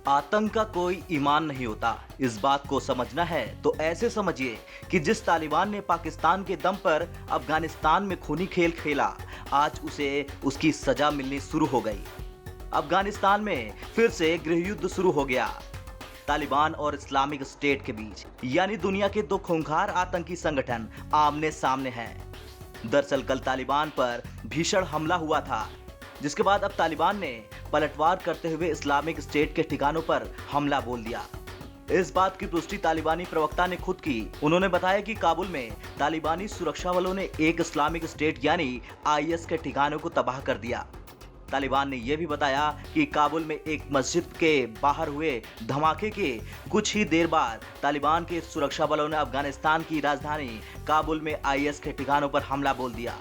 आतंक का कोई ईमान नहीं होता। इस बात को समझना है तो ऐसे समझिए कि जिस तालिबान ने पाकिस्तान के दम पर अफगानिस्तान में खूनी खेल खेला, आज उसे उसकी सजा मिलनी शुरू हो गई। अफगानिस्तान में फिर से गृह युद्ध शुरू हो गया, तालिबान और इस्लामिक स्टेट के बीच। यानी दुनिया के दो खूंखार आतंकी संगठन आमने सामने हैं। दरअसल कल तालिबान पर भीषण हमला हुआ था, जिसके बाद अब तालिबान ने पलटवार करते हुए इस्लामिक स्टेट के ठिकानों पर हमला बोल दिया। इस बात की पुष्टि तालिबानी प्रवक्ता ने खुद की। उन्होंने बताया कि काबुल में तालिबानी सुरक्षा बलों ने एक इस्लामिक स्टेट यानी आईएस के ठिकानों को तबाह कर दिया। तालिबान ने यह भी बताया कि काबुल में एक मस्जिद के बाहर हुए धमाके के कुछ ही देर बाद तालिबान के सुरक्षा बलों ने अफगानिस्तान की राजधानी काबुल में आईएस के ठिकानों पर हमला बोल दिया।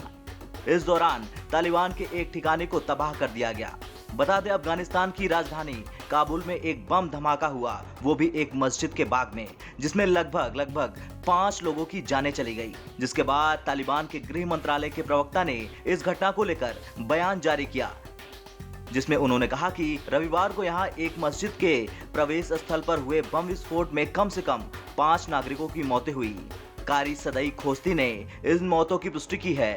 इस दौरान तालिबान के एक ठिकाने को तबाह कर दिया गया। बता दें, अफगानिस्तान की राजधानी काबुल में एक बम धमाका हुआ, वो भी एक मस्जिद के बाग में, जिसमें लगभग 5 लोगों की जानें चली गई। जिसके बाद तालिबान के गृह मंत्रालय के प्रवक्ता ने इस घटना को लेकर बयान जारी किया, जिसमें उन्होंने कहा कि रविवार को यहां एक मस्जिद के प्रवेश स्थल पर हुए बम विस्फोट में कम से कम 5 नागरिकों की मौतें हुई। कारी सदई खोस्ती ने इन मौतों की पुष्टि की है।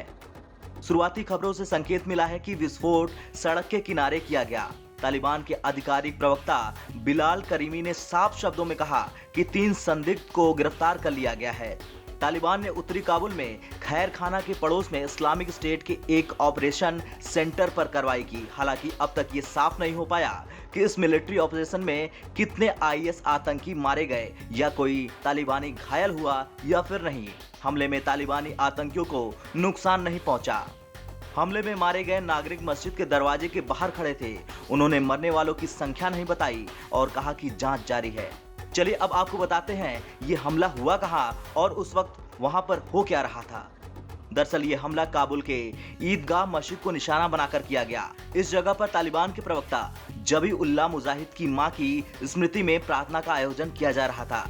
शुरुआती खबरों से संकेत मिला है कि विस्फोट सड़क के किनारे किया गया। तालिबान के आधिकारिक प्रवक्ता बिलाल करीमी ने साफ शब्दों में कहा कि 3 संदिग्ध को गिरफ्तार कर लिया गया है। तालिबान ने उत्तरी काबुल में खैर खाना के पड़ोस में इस्लामिक स्टेट के एक ऑपरेशन सेंटर पर कार्रवाई की। हालांकि अब तक ये साफ नहीं हो पाया कि इस मिलिट्री ऑपरेशन में कितने आईएस आतंकी मारे गए या कोई तालिबानी घायल हुआ या फिर नहीं। हमले में तालिबानी आतंकियों को नुकसान नहीं पहुंचा। हमले में मारे गए नागरिक मस्जिद के दरवाजे के बाहर खड़े थे। उन्होंने मरने वालों की संख्या नहीं बताई और कहा कि जांच जारी है। चलिए अब आपको बताते हैं ये हमला हुआ कहां और उस वक्त वहां पर हो क्या रहा था। दरअसल ये हमला काबुल के ईदगाह मस्जिद को निशाना बनाकर किया गया। इस जगह पर तालिबान के प्रवक्ता जबी उल्लाह मुजाहिद की मां की स्मृति में प्रार्थना का आयोजन किया जा रहा था।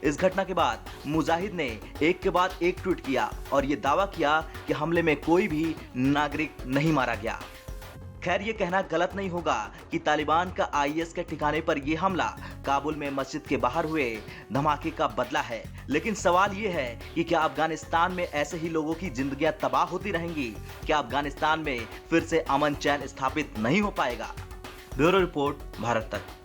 इस घटना के बाद मुजाहिद ने एक के बाद एक ट्वीट किया और ये दावा किया कि हमले में कोई भी नागरिक नहीं मारा गया। खैर, ये कहना गलत नहीं होगा कि तालिबान का आईएस के ठिकाने पर यह हमला काबुल में मस्जिद के बाहर हुए धमाके का बदला है। लेकिन सवाल ये है कि क्या अफगानिस्तान में ऐसे ही लोगों की जिंदगियां तबाह होती रहेंगी? क्या अफगानिस्तान में फिर से अमन चैन स्थापित नहीं हो पाएगा? ब्यूरो रिपोर्ट, भारत तक।